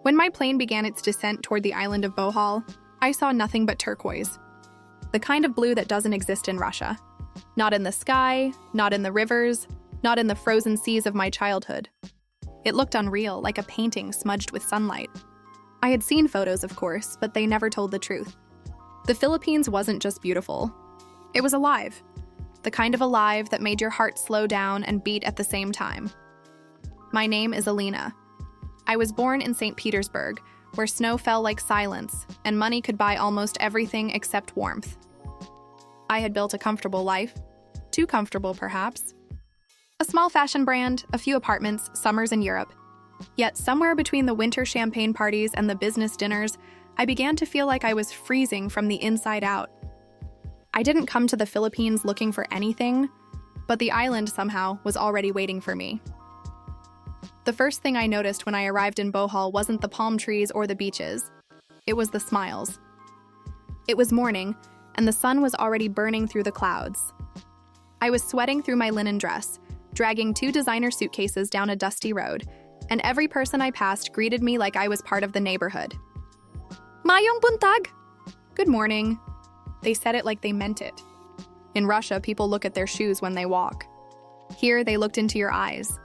When my plane began its descent toward the island of Bohol, I saw nothing but turquoise. The kind of blue that doesn't exist in Russia. Not in the sky, not in the rivers, not in the frozen seas of my childhood. It looked unreal, like a painting smudged with sunlight. I had seen photos, of course, but they never told the truth. The Philippines wasn't just beautiful. It was alive. The kind of alive that made your heart slow down and beat at the same time. My name is Alina. I was born in St. Petersburg, where snow fell like silence, and money could buy almost everything except warmth. I had built a comfortable life. Too comfortable, perhaps. A small fashion brand, a few apartments, summers in Europe. Yet somewhere between the winter champagne parties and the business dinners, I began to feel like I was freezing from the inside out. I didn't come to the Philippines looking for anything, but the island somehow was already waiting for me. The first thing I noticed when I arrived in Bohol wasn't the palm trees or the beaches. It was the smiles. It was morning, and the sun was already burning through the clouds. I was sweating through my linen dress, dragging 2 designer suitcases down a dusty road, and every person I passed greeted me like I was part of the neighborhood. Mayong buntag! Good morning. They said it like they meant it. In Russia, people look at their shoes when they walk. Here, they looked into your eyes.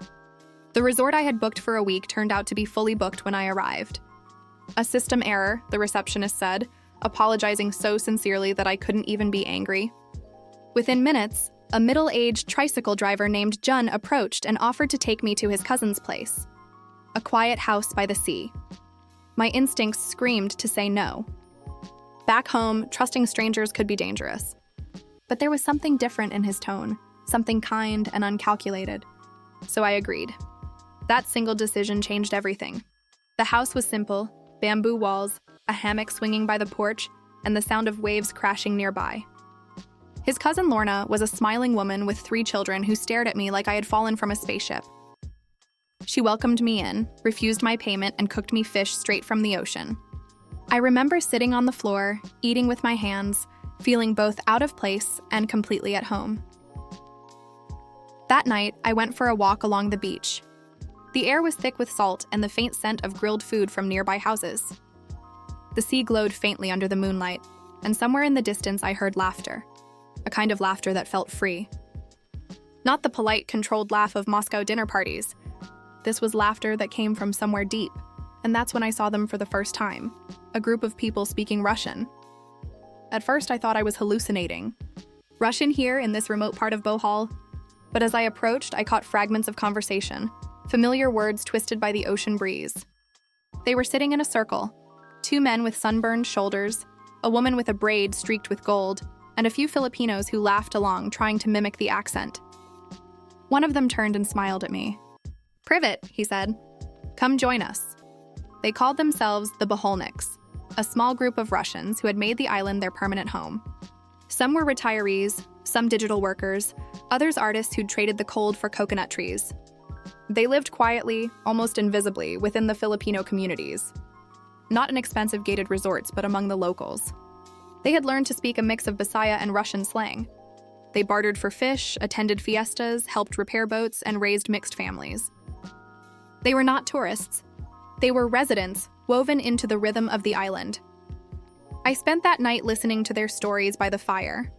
The resort I had booked for a week turned out to be fully booked when I arrived. A system error, the receptionist said, apologizing so sincerely that I couldn't even be angry. Within minutes, a middle-aged tricycle driver named Jun approached and offered to take me to his cousin's place. A quiet house by the sea. My instincts screamed to say no. Back home, trusting strangers could be dangerous. But there was something different in his tone, something kind and uncalculated. So I agreed. That single decision changed everything. The house was simple, bamboo walls, a hammock swinging by the porch, and the sound of waves crashing nearby. His cousin Lorna was a smiling woman with 3 children who stared at me like I had fallen from a spaceship. She welcomed me in, refused my payment, and cooked me fish straight from the ocean. I remember sitting on the floor, eating with my hands, feeling both out of place and completely at home. That night, I went for a walk along the beach. The air was thick with salt and the faint scent of grilled food from nearby houses. The sea glowed faintly under the moonlight, and somewhere in the distance I heard laughter, a kind of laughter that felt free. Not the polite, controlled laugh of Moscow dinner parties. This was laughter that came from somewhere deep, and that's when I saw them for the first time, a group of people speaking Russian. At first I thought I was hallucinating. Russian here in this remote part of Bohol? But as I approached, I caught fragments of conversation, familiar words twisted by the ocean breeze. They were sitting in a circle, 2 men with sunburned shoulders, a woman with a braid streaked with gold, and a few Filipinos who laughed along, trying to mimic the accent. One of them turned and smiled at me. "Privet," he said. "Come join us." They called themselves the Boholniks, a small group of Russians who had made the island their permanent home. Some were retirees, some digital workers, others artists who'd traded the cold for coconut trees. They lived quietly, almost invisibly, within the Filipino communities. Not in expensive gated resorts, but among the locals. They had learned to speak a mix of Bisaya and Russian slang. They bartered for fish, attended fiestas, helped repair boats, and raised mixed families. They were not tourists. They were residents, woven into the rhythm of the island. I spent that night listening to their stories by the fire.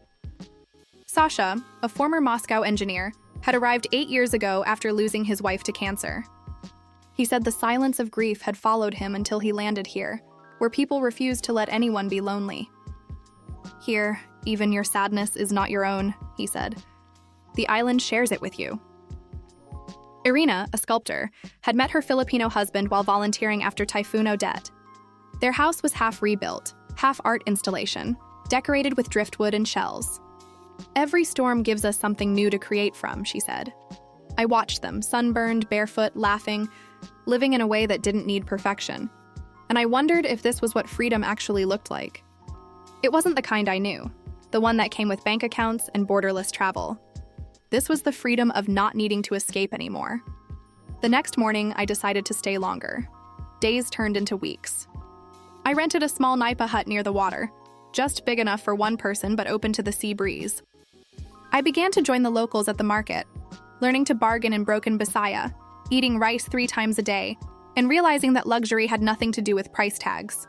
Sasha, a former Moscow engineer, had arrived 8 years ago after losing his wife to cancer. He said the silence of grief had followed him until he landed here, where people refused to let anyone be lonely. "Here, even your sadness is not your own," he said. "The island shares it with you." Irina, a sculptor, had met her Filipino husband while volunteering after Typhoon Odette. Their house was half rebuilt, half art installation, decorated with driftwood and shells. "Every storm gives us something new to create from," she said. I watched them, sunburned, barefoot, laughing, living in a way that didn't need perfection. And I wondered if this was what freedom actually looked like. It wasn't the kind I knew, the one that came with bank accounts and borderless travel. This was the freedom of not needing to escape anymore. The next morning, I decided to stay longer. Days turned into weeks. I rented a small nipa hut near the water, just big enough for one person but open to the sea breeze. I began to join the locals at the market, learning to bargain in broken Bisaya, eating rice 3 times a day, and realizing that luxury had nothing to do with price tags.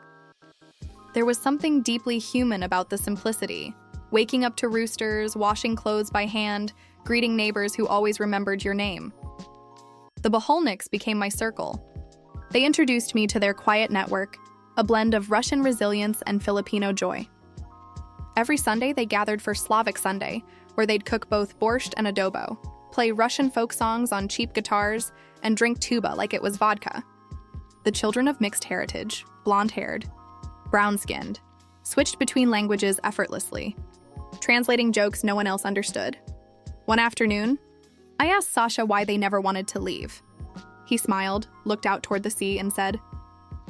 There was something deeply human about the simplicity, waking up to roosters, washing clothes by hand, greeting neighbors who always remembered your name. The Boholniks became my circle. They introduced me to their quiet network, a blend of Russian resilience and Filipino joy. Every Sunday, they gathered for Slavic Sunday, where they'd cook both borscht and adobo, play Russian folk songs on cheap guitars, and drink tuba like it was vodka. The children of mixed heritage, blonde-haired, brown-skinned, switched between languages effortlessly, translating jokes no one else understood. One afternoon, I asked Sasha why they never wanted to leave. He smiled, looked out toward the sea, and said,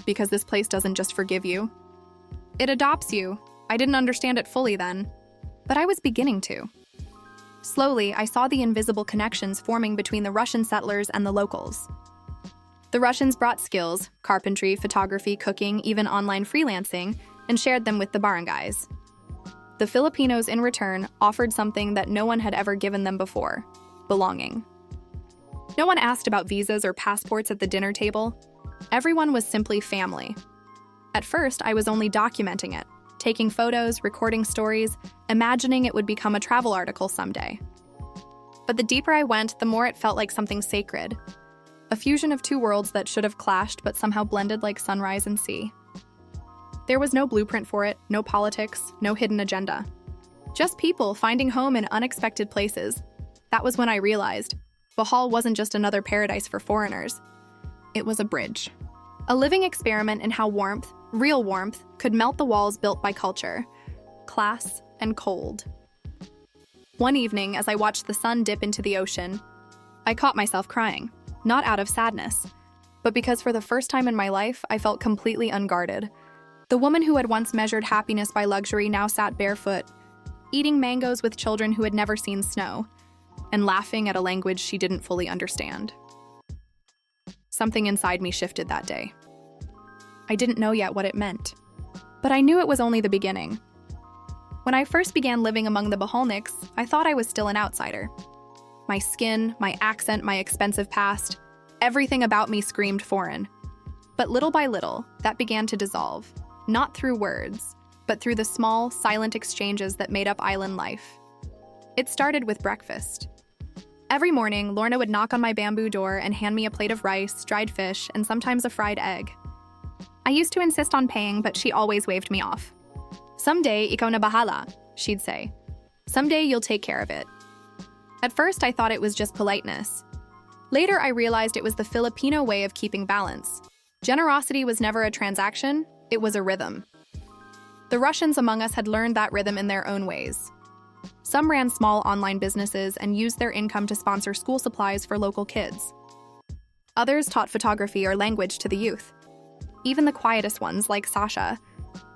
"Because this place doesn't just forgive you. It adopts you." I didn't understand it fully then, but I was beginning to. Slowly, I saw the invisible connections forming between the Russian settlers and the locals. The Russians brought skills, carpentry, photography, cooking, even online freelancing, and shared them with the barangays. The Filipinos, in return, offered something that no one had ever given them before: belonging. No one asked about visas or passports at the dinner table. Everyone was simply family. At first, I was only documenting it, taking photos, recording stories, imagining it would become a travel article someday. But the deeper I went, the more it felt like something sacred. A fusion of two worlds that should have clashed but somehow blended like sunrise and sea. There was no blueprint for it, no politics, no hidden agenda. Just people finding home in unexpected places. That was when I realized Bohol wasn't just another paradise for foreigners. It was a bridge. A living experiment in how warmth, real warmth, could melt the walls built by culture, class, and cold. One evening, as I watched the sun dip into the ocean, I caught myself crying, not out of sadness, but because for the first time in my life, I felt completely unguarded. The woman who had once measured happiness by luxury now sat barefoot, eating mangoes with children who had never seen snow, and laughing at a language she didn't fully understand. Something inside me shifted that day. I didn't know yet what it meant, but I knew it was only the beginning. When I first began living among the Boholniks, I thought I was still an outsider. My skin, my accent, my expensive past, everything about me screamed foreign. But little by little, that began to dissolve, not through words, but through the small, silent exchanges that made up island life. It started with breakfast. Every morning, Lorna would knock on my bamboo door and hand me a plate of rice, dried fish, and sometimes a fried egg. I used to insist on paying, but she always waved me off. "Someday, ikaw na bahala," she'd say. "Someday you'll take care of it." At first, I thought it was just politeness. Later, I realized it was the Filipino way of keeping balance. Generosity was never a transaction, it was a rhythm. The Russians among us had learned that rhythm in their own ways. Some ran small online businesses and used their income to sponsor school supplies for local kids. Others taught photography or language to the youth. Even the quietest ones, like Sasha,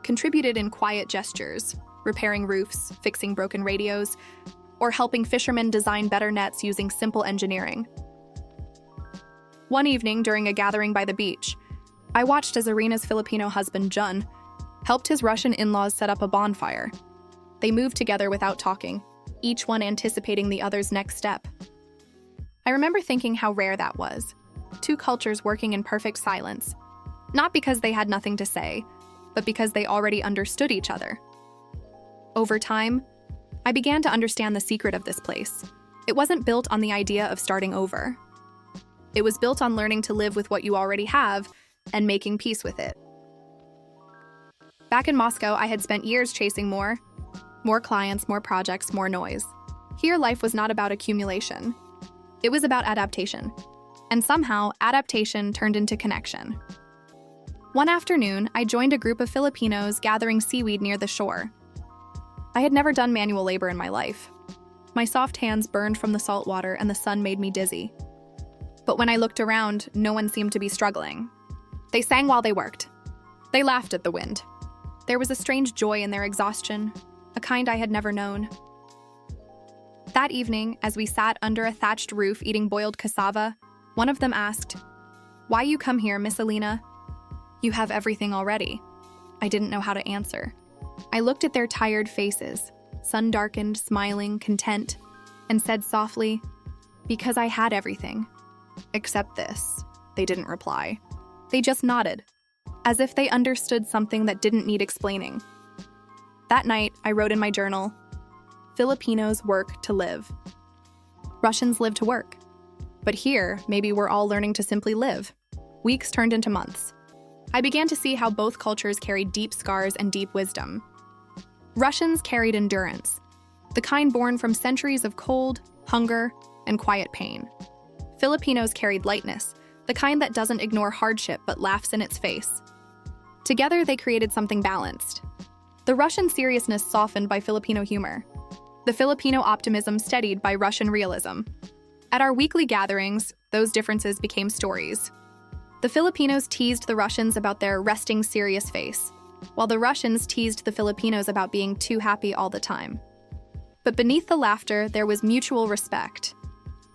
contributed in quiet gestures, repairing roofs, fixing broken radios, or helping fishermen design better nets using simple engineering. One evening during a gathering by the beach, I watched as Irina's Filipino husband, Jun, helped his Russian in-laws set up a bonfire. They moved together without talking, each one anticipating the other's next step. I remember thinking how rare that was, two cultures working in perfect silence. Not because they had nothing to say, but because they already understood each other. Over time, I began to understand the secret of this place. It wasn't built on the idea of starting over. It was built on learning to live with what you already have and making peace with it. Back in Moscow, I had spent years chasing more clients, more projects, more noise. Here, life was not about accumulation. It was about adaptation. And somehow, adaptation turned into connection. One afternoon, I joined a group of Filipinos gathering seaweed near the shore. I had never done manual labor in my life. My soft hands burned from the salt water and the sun made me dizzy. But when I looked around, no one seemed to be struggling. They sang while they worked. They laughed at the wind. There was a strange joy in their exhaustion, a kind I had never known. That evening, as we sat under a thatched roof eating boiled cassava, one of them asked, "Why you come here, Miss Alina? You have everything already." I didn't know how to answer. I looked at their tired faces, sun-darkened, smiling, content, and said softly, "Because I had everything. Except this." They didn't reply. They just nodded, as if they understood something that didn't need explaining. That night, I wrote in my journal, Filipinos work to live. Russians live to work. But here, maybe we're all learning to simply live. Weeks turned into months. I began to see how both cultures carried deep scars and deep wisdom. Russians carried endurance, the kind born from centuries of cold, hunger, and quiet pain. Filipinos carried lightness, the kind that doesn't ignore hardship but laughs in its face. Together, they created something balanced. The Russian seriousness softened by Filipino humor. The Filipino optimism steadied by Russian realism. At our weekly gatherings, those differences became stories. The Filipinos teased the Russians about their resting serious face, while the Russians teased the Filipinos about being too happy all the time. But beneath the laughter, there was mutual respect.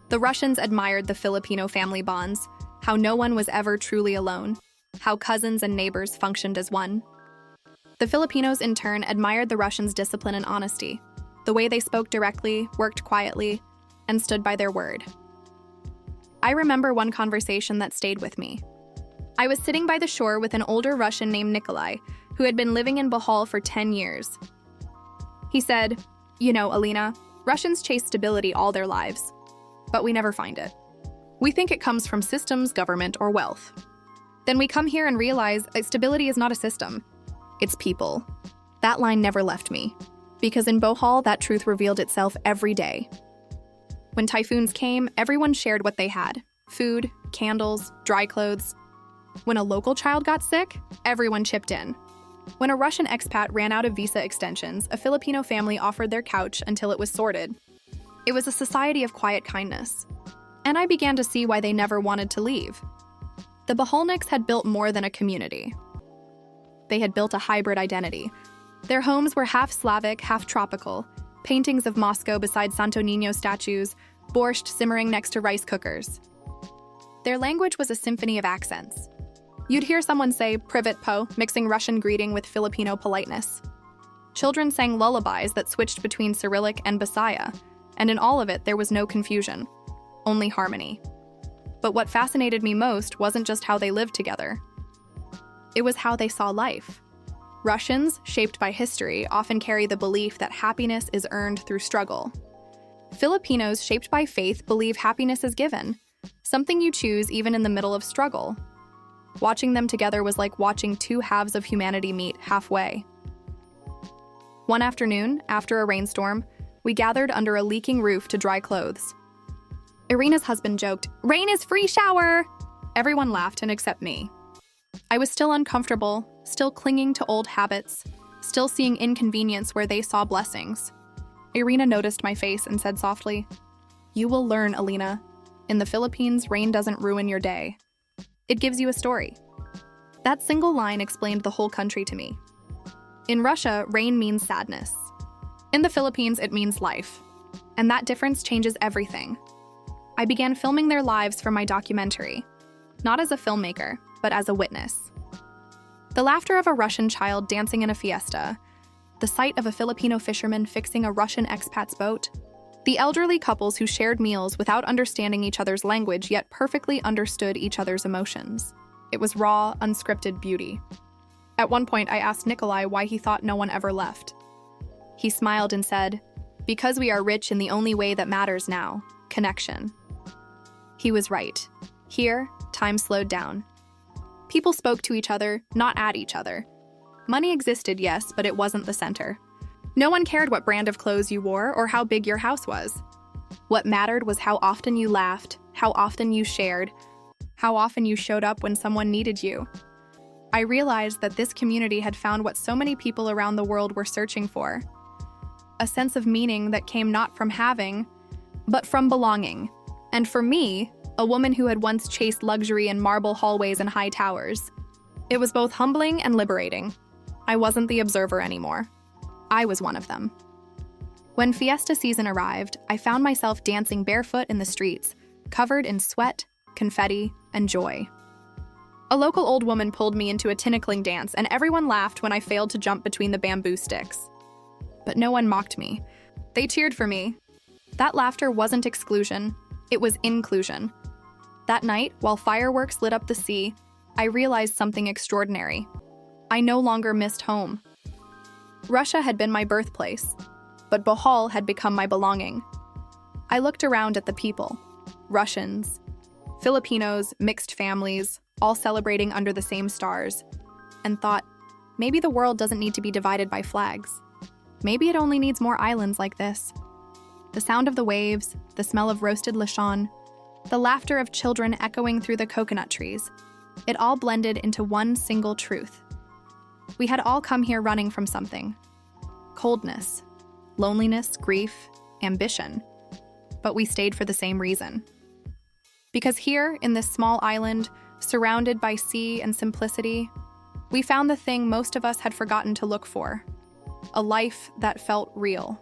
The Russians admired the Filipino family bonds, how no one was ever truly alone, how cousins and neighbors functioned as one. The Filipinos, in turn, admired the Russians' discipline and honesty, the way they spoke directly, worked quietly, and stood by their word. I remember one conversation that stayed with me. I was sitting by the shore with an older Russian named Nikolai, who had been living in Bohol for 10 years. He said, "You know, Alina, Russians chase stability all their lives, but we never find it. We think it comes from systems, government, or wealth. Then we come here and realize that stability is not a system. It's people." That line never left me, because in Bohol, that truth revealed itself every day. When typhoons came, everyone shared what they had: food, candles, dry clothes. When a local child got sick, everyone chipped in. When a Russian expat ran out of visa extensions, a Filipino family offered their couch until it was sorted. It was a society of quiet kindness. And I began to see why they never wanted to leave. The Boholniks had built more than a community. They had built a hybrid identity. Their homes were half Slavic, half tropical, paintings of Moscow beside Santo Niño statues, borscht simmering next to rice cookers. Their language was a symphony of accents. You'd hear someone say privet po, mixing Russian greeting with Filipino politeness. Children sang lullabies that switched between Cyrillic and Bisaya, and in all of it there was no confusion, only harmony. But what fascinated me most wasn't just how they lived together. It was how they saw life. Russians, shaped by history, often carry the belief that happiness is earned through struggle. Filipinos, shaped by faith, believe happiness is given, something you choose even in the middle of struggle. Watching them together was like watching two halves of humanity meet halfway. One afternoon, after a rainstorm, we gathered under a leaking roof to dry clothes. Irina's husband joked, "Rain is free shower!" Everyone laughed and except me. I was still uncomfortable, still clinging to old habits, still seeing inconvenience where they saw blessings. Irina noticed my face and said softly, "You will learn, Alina. In the Philippines, rain doesn't ruin your day. It gives you a story." That single line explained the whole country to me. In Russia, rain means sadness. In the Philippines, it means life. And that difference changes everything. I began filming their lives for my documentary, not as a filmmaker, but as a witness. The laughter of a Russian child dancing in a fiesta, the sight of a Filipino fisherman fixing a Russian expat's boat, the elderly couples who shared meals without understanding each other's language yet perfectly understood each other's emotions. It was raw, unscripted beauty. At one point, I asked Nikolai why he thought no one ever left. He smiled and said, "Because we are rich in the only way that matters now, connection." He was right. Here, time slowed down. People spoke to each other, not at each other. Money existed, yes, but it wasn't the center. No one cared what brand of clothes you wore or how big your house was. What mattered was how often you laughed, how often you shared, how often you showed up when someone needed you. I realized that this community had found what so many people around the world were searching for. A sense of meaning that came not from having, but from belonging. And for me, a woman who had once chased luxury in marble hallways and high towers, it was both humbling and liberating. I wasn't the observer anymore. I was one of them. When fiesta season arrived, I found myself dancing barefoot in the streets, covered in sweat, confetti, and joy. A local old woman pulled me into a tinikling dance, and everyone laughed when I failed to jump between the bamboo sticks. But no one mocked me. They cheered for me. That laughter wasn't exclusion, it was inclusion. That night, while fireworks lit up the sea, I realized something extraordinary. I no longer missed home. Russia had been my birthplace, but Bohol had become my belonging. I looked around at the people, Russians, Filipinos, mixed families, all celebrating under the same stars, and thought, maybe the world doesn't need to be divided by flags. Maybe it only needs more islands like this. The sound of the waves, the smell of roasted lechon, the laughter of children echoing through the coconut trees, it all blended into one single truth. We had all come here running from something. Coldness, loneliness, grief, ambition. But we stayed for the same reason. Because here, in this small island, surrounded by sea and simplicity, we found the thing most of us had forgotten to look for: a life that felt real.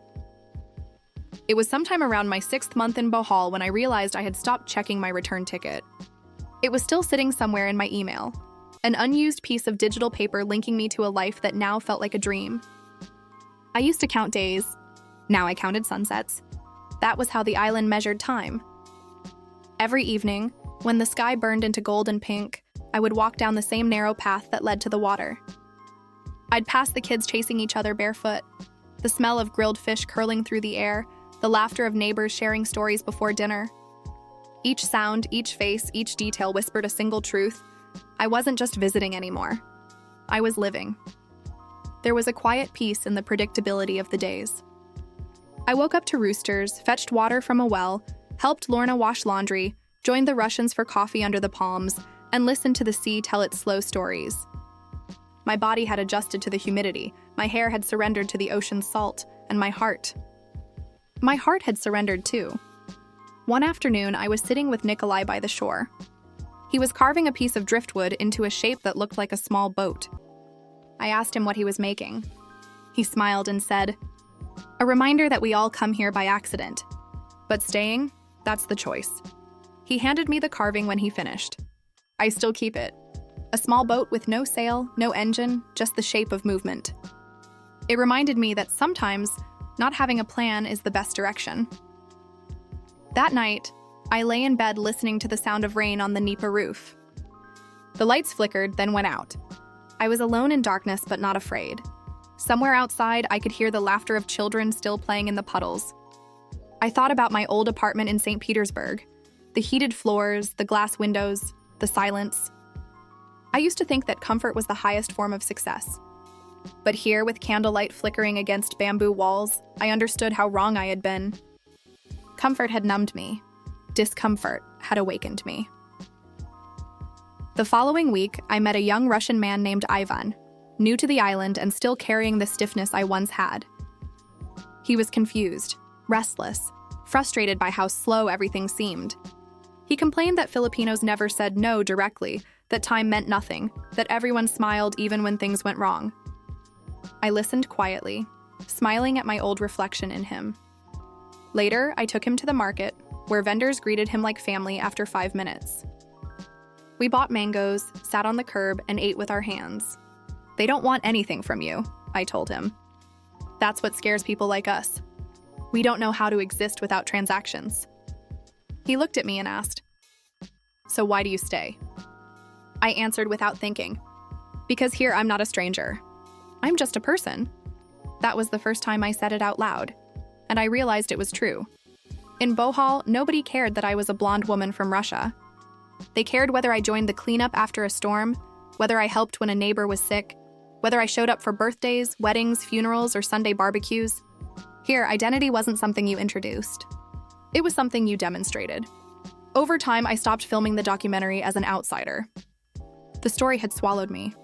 It was sometime around my 6th month in Bohol when I realized I had stopped checking my return ticket. It was still sitting somewhere in my email, an unused piece of digital paper linking me to a life that now felt like a dream. I used to count days. Now I counted sunsets. That was how the island measured time. Every evening, when the sky burned into gold and pink, I would walk down the same narrow path that led to the water. I'd pass the kids chasing each other barefoot, the smell of grilled fish curling through the air, the laughter of neighbors sharing stories before dinner. Each sound, each face, each detail whispered a single truth. I wasn't just visiting anymore. I was living. There was a quiet peace in the predictability of the days. I woke up to roosters, fetched water from a well, helped Lorna wash laundry, joined the Russians for coffee under the palms, and listened to the sea tell its slow stories. My body had adjusted to the humidity, my hair had surrendered to the ocean's salt, and my heart had surrendered too. One afternoon, I was sitting with Nikolai by the shore. He was carving a piece of driftwood into a shape that looked like a small boat. I asked him what he was making. He smiled and said, "A reminder that we all come here by accident. But staying, that's the choice." He handed me the carving when he finished. I still keep it. A small boat with no sail, no engine, just the shape of movement. It reminded me that sometimes not having a plan is the best direction. That night, I lay in bed listening to the sound of rain on the Nipa roof. The lights flickered, then went out. I was alone in darkness, but not afraid. Somewhere outside, I could hear the laughter of children still playing in the puddles. I thought about my old apartment in St. Petersburg, the heated floors, the glass windows, the silence. I used to think that comfort was the highest form of success. But here, with candlelight flickering against bamboo walls, I understood how wrong I had been. Comfort had numbed me. Discomfort had awakened me. The following week, I met a young Russian man named Ivan, new to the island and still carrying the stiffness I once had. He was confused, restless, frustrated by how slow everything seemed. He complained that Filipinos never said no directly, that time meant nothing, that everyone smiled even when things went wrong. I listened quietly, smiling at my old reflection in him. Later, I took him to the market, where vendors greeted him like family after 5 minutes. We bought mangoes, sat on the curb, and ate with our hands. "They don't want anything from you," I told him. "That's what scares people like us. We don't know how to exist without transactions." He looked at me and asked, "So why do you stay?" I answered without thinking, "Because here I'm not a stranger. I'm just a person." That was the first time I said it out loud, and I realized it was true. In Bohol, nobody cared that I was a blonde woman from Russia. They cared whether I joined the cleanup after a storm, whether I helped when a neighbor was sick, whether I showed up for birthdays, weddings, funerals, or Sunday barbecues. Here, identity wasn't something you introduced. It was something you demonstrated. Over time, I stopped filming the documentary as an outsider. The story had swallowed me.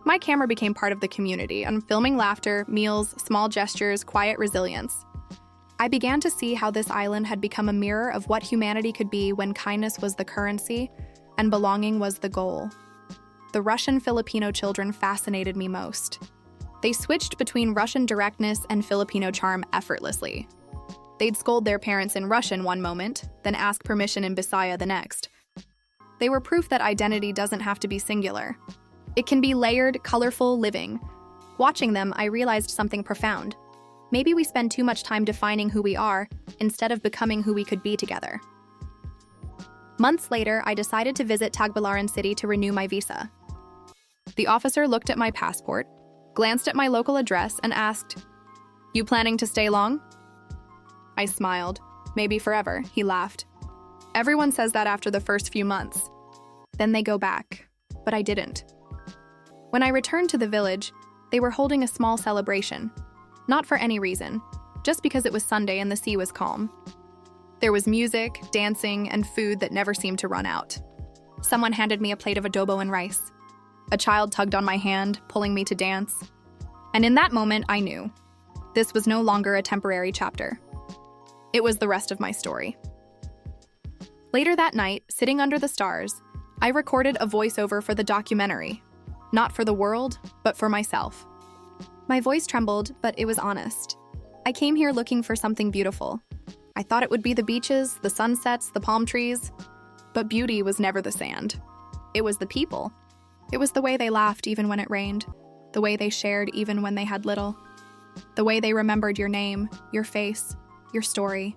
My camera became part of the community, and filming laughter, meals, small gestures, quiet resilience. I began to see how this island had become a mirror of what humanity could be when kindness was the currency and belonging was the goal. The Russian-Filipino children fascinated me most. They switched between Russian directness and Filipino charm effortlessly. They'd scold their parents in Russian one moment, then ask permission in Bisaya the next. They were proof that identity doesn't have to be singular. It can be layered, colorful, living. Watching them, I realized something profound. Maybe we spend too much time defining who we are instead of becoming who we could be together. Months later, I decided to visit Tagbilaran City to renew my visa. The officer looked at my passport, glanced at my local address, and asked, "You planning to stay long?" I smiled. "Maybe forever," he laughed. "Everyone says that after the first few months. Then they go back, but I didn't." When I returned to the village, they were holding a small celebration. Not for any reason, just because it was Sunday and the sea was calm. There was music, dancing, and food that never seemed to run out. Someone handed me a plate of adobo and rice. A child tugged on my hand, pulling me to dance. And in that moment, I knew. This was no longer a temporary chapter. It was the rest of my story. Later that night, sitting under the stars, I recorded a voiceover for the documentary. Not for the world, but for myself. My voice trembled, but it was honest. I came here looking for something beautiful. I thought it would be the beaches, the sunsets, the palm trees. But beauty was never the sand. It was the people. It was the way they laughed even when it rained, the way they shared even when they had little, the way they remembered your name, your face, your story.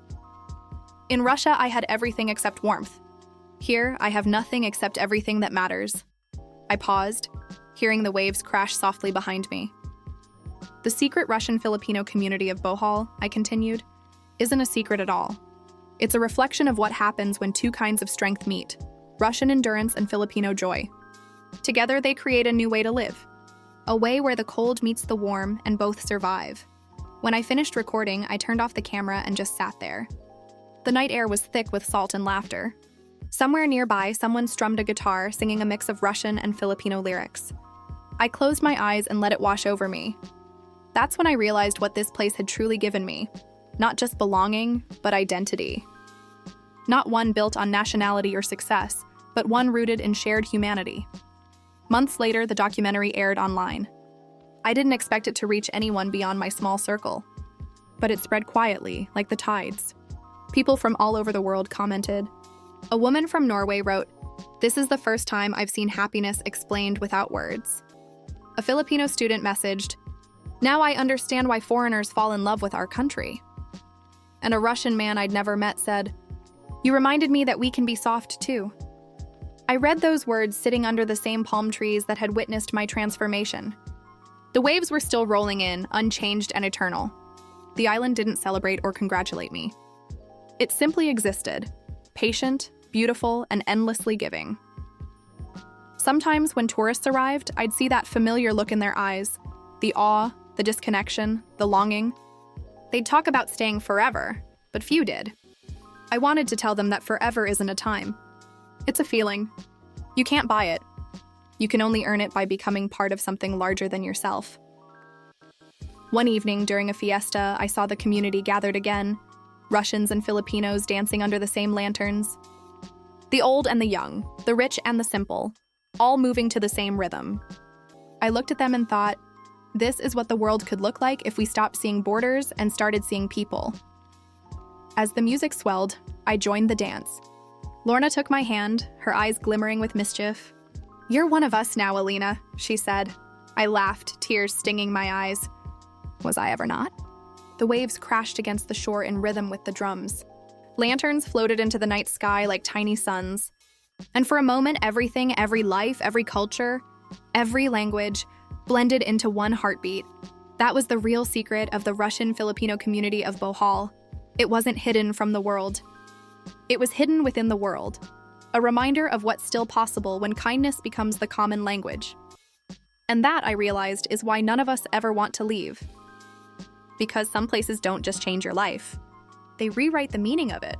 In Russia, I had everything except warmth. Here, I have nothing except everything that matters. I paused, hearing the waves crash softly behind me. The secret Russian-Filipino community of Bohol, I continued, isn't a secret at all. It's a reflection of what happens when two kinds of strength meet, Russian endurance and Filipino joy. Together, they create a new way to live, a way where the cold meets the warm and both survive. When I finished recording, I turned off the camera and just sat there. The night air was thick with salt and laughter. Somewhere nearby, someone strummed a guitar, singing a mix of Russian and Filipino lyrics. I closed my eyes and let it wash over me. That's when I realized what this place had truly given me. Not just belonging, but identity. Not one built on nationality or success, but one rooted in shared humanity. Months later, the documentary aired online. I didn't expect it to reach anyone beyond my small circle. But it spread quietly, like the tides. People from all over the world commented. A woman from Norway wrote, "This is the first time I've seen happiness explained without words." A Filipino student messaged, "Now I understand why foreigners fall in love with our country." And a Russian man I'd never met said, "You reminded me that we can be soft too." I read those words sitting under the same palm trees that had witnessed my transformation. The waves were still rolling in, unchanged and eternal. The island didn't celebrate or congratulate me. It simply existed, patient, beautiful, and endlessly giving. Sometimes when tourists arrived, I'd see that familiar look in their eyes, the awe, the disconnection, the longing. They'd talk about staying forever, but few did. I wanted to tell them that forever isn't a time. It's a feeling. You can't buy it. You can only earn it by becoming part of something larger than yourself. One evening during a fiesta, I saw the community gathered again, Russians and Filipinos dancing under the same lanterns. The old and the young, the rich and the simple, all moving to the same rhythm. I looked at them and thought, this is what the world could look like if we stopped seeing borders and started seeing people. As the music swelled, I joined the dance. Lorna took my hand, her eyes glimmering with mischief. "You're one of us now, Alina," she said. I laughed, tears stinging my eyes. Was I ever not? The waves crashed against the shore in rhythm with the drums. Lanterns floated into the night sky like tiny suns. And for a moment, everything, every life, every culture, every language, blended into one heartbeat. That was the real secret of the Russian-Filipino community of Bohol. It wasn't hidden from the world. It was hidden within the world. A reminder of what's still possible when kindness becomes the common language. And that, I realized, is why none of us ever want to leave. Because some places don't just change your life. They rewrite the meaning of it.